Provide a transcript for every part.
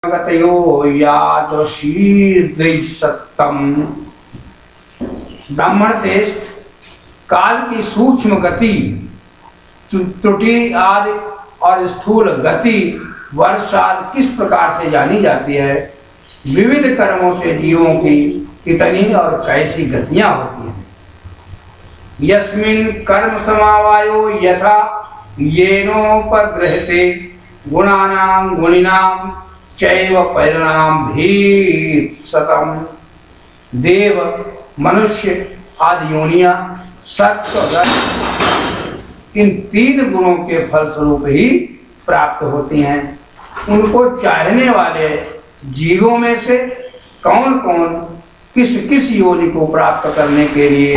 गतयो यादशीर्द्वैसत्तम। ब्राह्मण श्रेष्ठ, काल की सूक्ष्म गति, त्रुटि आदि और स्थूल गति वर्ष आदि किस प्रकार से जानी जाती है? विविध कर्मों से जीवों की कितनी और कैसी गतियां होती हैं? यस्मिन् कर्म समावायो यथा येनोपगृह्यते गुणानां गुणिनां चैव परिणाम भीत सतम। देव, मनुष्य आदि योनियां सत्व रज इन तीन गुणों के फलस्वरूप ही प्राप्त होती हैं। उनको चाहने वाले जीवों में से कौन कौन किस किस योनि को प्राप्त करने के लिए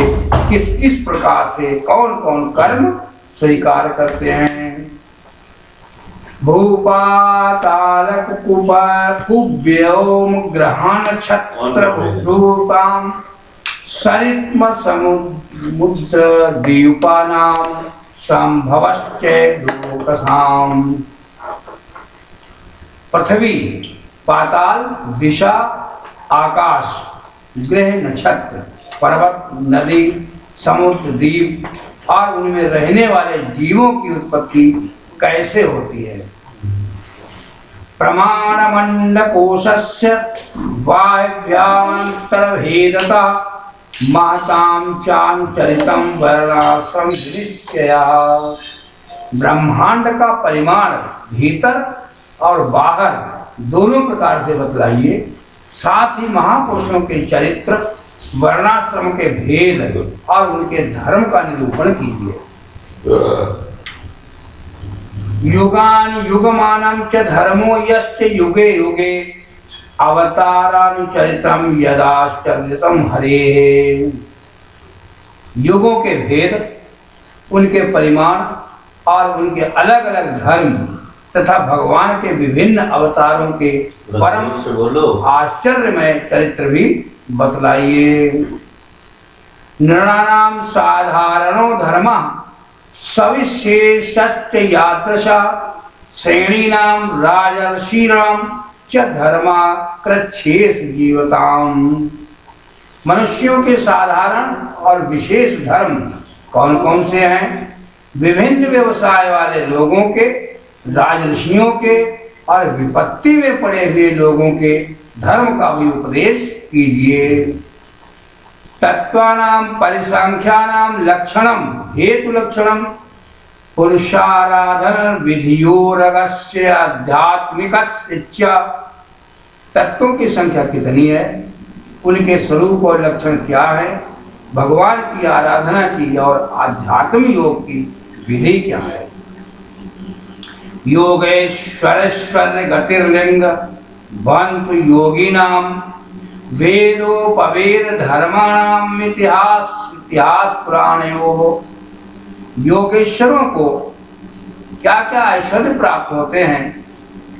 किस किस प्रकार से कौन कौन कर्म स्वीकार करते हैं? भूपातालक कुव्योम ग्रहण छत्र भूताम सरित्म समुद्र द्वीपानाम संभवश्चैद्रोकसाम। पृथ्वी, पाताल, दिशा, आकाश, ग्रह, नक्षत्र, पर्वत, नदी, समुद्र, द्वीप और उनमें रहने वाले जीवों की उत्पत्ति कैसे होती है? प्रमाणमंडकोशस्य वायव्यान्तरभेदता मातां चानुचरितं वर्णाश्रम निश्चया। ब्रह्मांड का परिमाण भीतर और बाहर दोनों प्रकार से बतलाइए। साथ ही महापुरुषों के चरित्र, वर्णाश्रम के भेद और उनके धर्म का निरूपण कीजिए। युगान युगमानं च धर्मो यस्य युगे युगे अवतारानुचरितम यदाश्चर्यतम हरे। युगों के भेद, उनके परिमाण और उनके अलग अलग धर्म तथा भगवान के विभिन्न अवतारों के परम आश्चर्यमय चरित्र भी बतलाइए। नृणानां साधारणो धर्मः सविशेषश्च यादृशा श्रेणीनां राजर्षीणां च धर्मा कृच्छ्रेष जीवताम्। मनुष्यों के साधारण और विशेष धर्म कौन कौन से हैं? विभिन्न व्यवसाय वाले लोगों के, राजर्षियों के और विपत्ति में पड़े हुए लोगों के धर्म का भी उपदेश कीजिए। तत्वानां परिसंख्यानां लक्षणं हेतु लक्षणं पुरुषाराधन विधियोरगस्य आध्यात्मिकस्य च। तत्वों की संख्या कितनी है, उनके स्वरूप और लक्षण क्या है, भगवान की आराधना की और आध्यात्म योग की विधि क्या है? योगेश्वरेश्वर गतिर्लिंग बंतु योगिनाम वेदोपवेद धर्माणाम इतिहास पुराणयो। योगेश्वरों को क्या क्या ऐश्वर्य प्राप्त होते हैं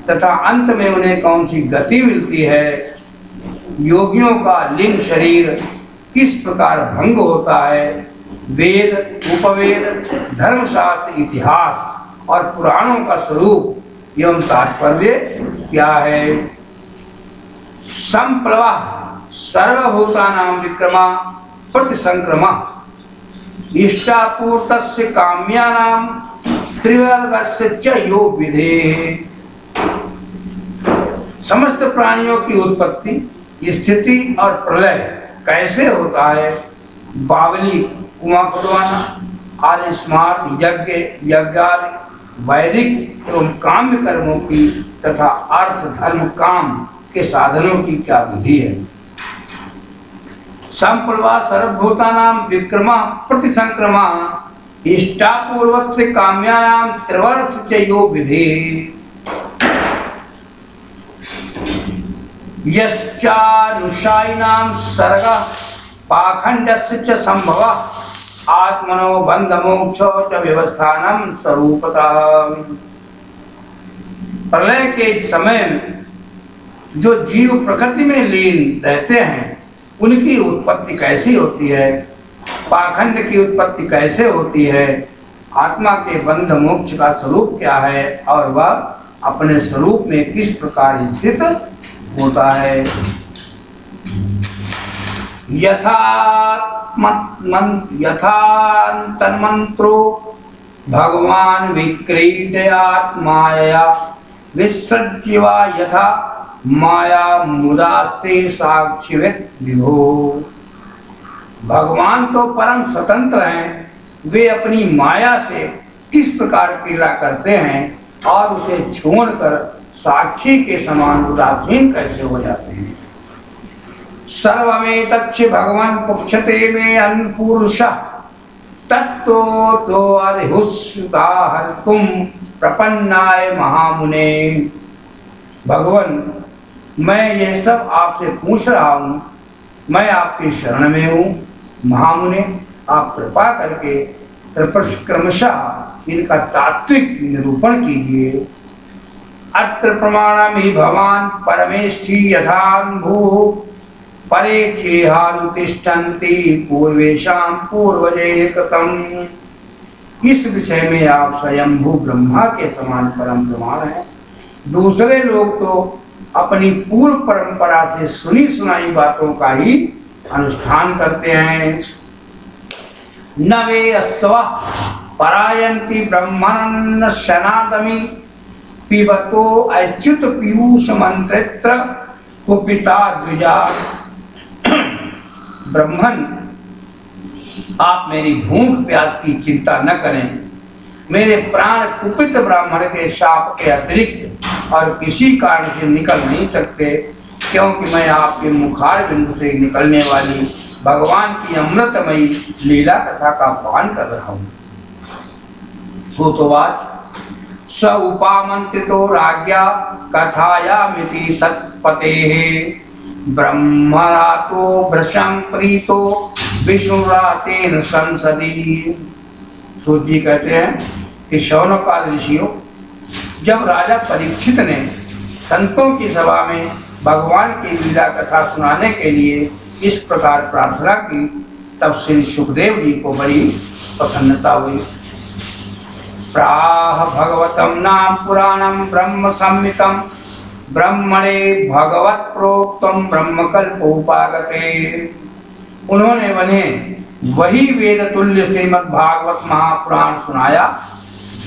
तथा अंत में उन्हें कौन सी गति मिलती है? योगियों का लिंग शरीर किस प्रकार भंग होता है? वेद, उपवेद, धर्मशास्त्र, इतिहास और पुराणों का स्वरूप एवं तात्पर्य क्या है? संप्लवा सर्वभूतानां विक्रमा प्रतिसंक्रमा इष्टापूर्तस्य काम्यानां त्रिवर्गस्य च यो विधेः। समस्त प्राणियों की उत्पत्ति, स्थिति और प्रलय कैसे होता है? बावली, कुआं खुदवाना आदि स्मार्त यज्ञ, यज्ञादि वैदिक एवं काम्य कर्मों की तथा अर्थ, धर्म, काम के साधनों की क्या विधि है? संप्लवा सर्वभूतानां विक्रमा प्रतिसंक्रमा इष्टापूर्वक से काम्यानां त्रिवर्ष च यो विधि। यश्चानुशायिनां सर्ग पाखंडस्य च संभवः आत्मनो बंध मोक्षो च व्यवस्थानं स्वरूपतः। प्रलय के समय जो जीव प्रकृति में लीन रहते हैं उनकी उत्पत्ति कैसी होती है? पाखंड की उत्पत्ति कैसे होती है? आत्मा के बंध मोक्ष का स्वरूप क्या है और वह अपने स्वरूप में किस प्रकार स्थित होता है। यथा तन्मंत्रो भगवान विक्रीडयात्माया विसृज्य वा यथा माया मुदास्ते साक्षिवित् विभो। भगवान तो परम स्वतंत्र हैं, वे अपनी माया से किस प्रकार क्रीड़ा करते हैं और उसे छोड़कर साक्षी के समान उदासीन कैसे हो जाते हैं। सर्वमेतच्च भगवान पुक्षते में अन्पुरुषः तत्तो तो अर्हुस्दाहर्तुम प्रपन्नाय महामुने। भगवान, मैं यह सब आपसे पूछ रहा हूँ, मैं आपकी शरण में हूँ। महामुने, आप कृपा करके क्रमशः इनका तात्विक निरूपण कीजिए। अत्र प्रमाणम ही भगवान परमेष्ठी यथानुभूः परे चेहानुतिष्ठन्ति पूर्वेशां पूर्वजैः कृतम्। इस विषय में आप स्वयंभू ब्रह्मा के समान परम प्रमाण हैं। दूसरे लोग तो अपनी पूर्व परंपरा से सुनी सुनाई बातों का ही अनुष्ठान करते हैं। न वे अस्वः परायन्ति ब्रह्मन् सनातमी पिबतो अच्युत पीयूष मंत्रित्र कुपिता द्विजा। ब्रह्मन, आप मेरी भूख प्यास की चिंता न करें। मेरे प्राण कुपित ब्राह्मण के शाप के अतिरिक्त और किसी कारण से निकल नहीं सकते, क्योंकि मैं आपके मुखार बिंदु से निकलने वाली भगवान की अमृतमयी लीला कथा का पान कर रहा हूँ। सूतोवाच स उपामंत्रितो राज्ञा कथायामिति सत्पतेः ब्रह्मरातो भृशं प्रीतो विष्णुरातेन संसदी। सूत जी कहते हैं कि शौनकादि ऋषियों, जब राजा परीक्षित ने संतों की सभा में भगवान की लीला कथा सुनाने के लिए इस प्रकार प्रार्थना की, तब श्री सुखदेव जी को बड़ी प्रसन्नता हुई। प्राह भगवतं नाम पुराणं ब्रह्म संहितं ब्रह्मणे भगवत प्रोक्तम ब्रह्मकल्पोपागते। उन्होंने उन्हें वही वेद तुल्य श्रीमद् भागवत महापुराण सुनाया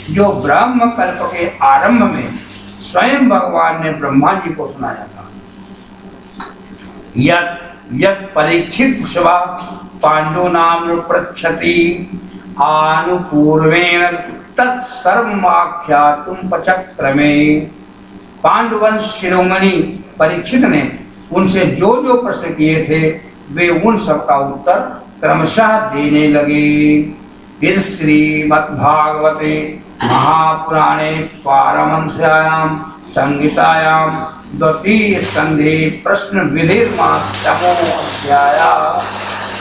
जो ब्रह्म कल्प के आरंभ में स्वयं भगवान ने ब्रह्मा जी को सुनाया था। यत् परीक्षित शिवा पांडूनां पृच्छति आनुपूर्वेण तत्सर्वमाख्यातुं पचक्रमे। पांडुवंश शिरोमणि परीक्षित ने उनसे जो जो प्रश्न किए थे वे उन सब का उत्तर क्रमशः देने लगे। फिर श्रीमद्भागवते महापुराणे पारमहंस्यां संहितायां द्वितीय स्कंधे प्रश्न विधिर्मात्मो अध्यायः।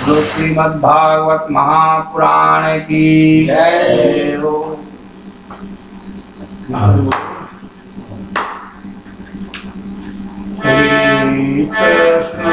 जो श्रीमद्भागवत महापुराण की जय हो। श्री कृष्ण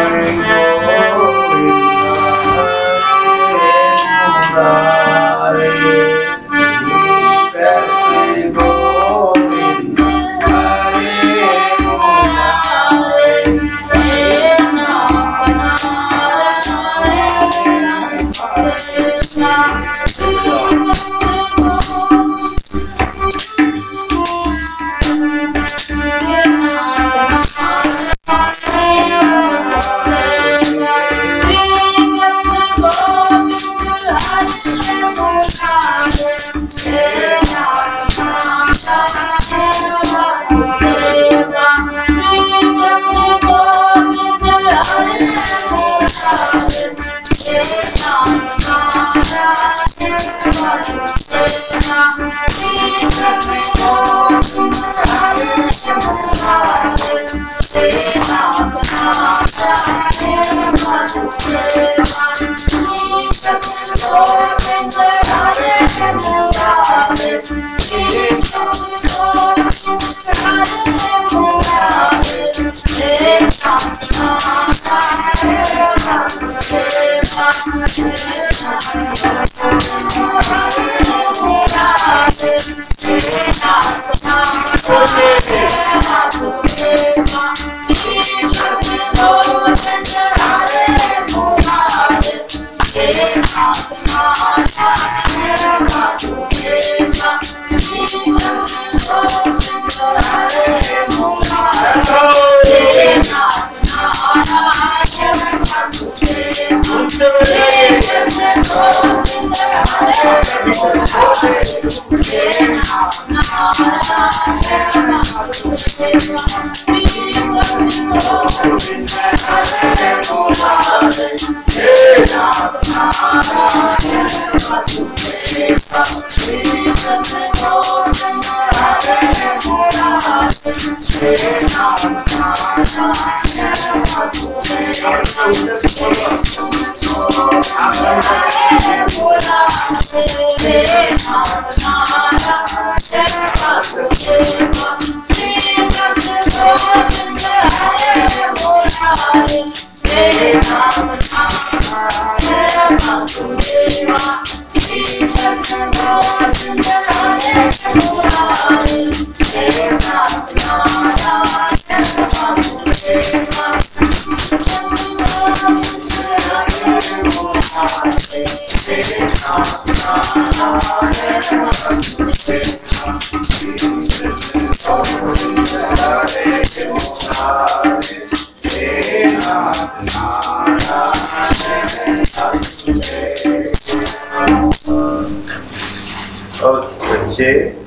और बच्चे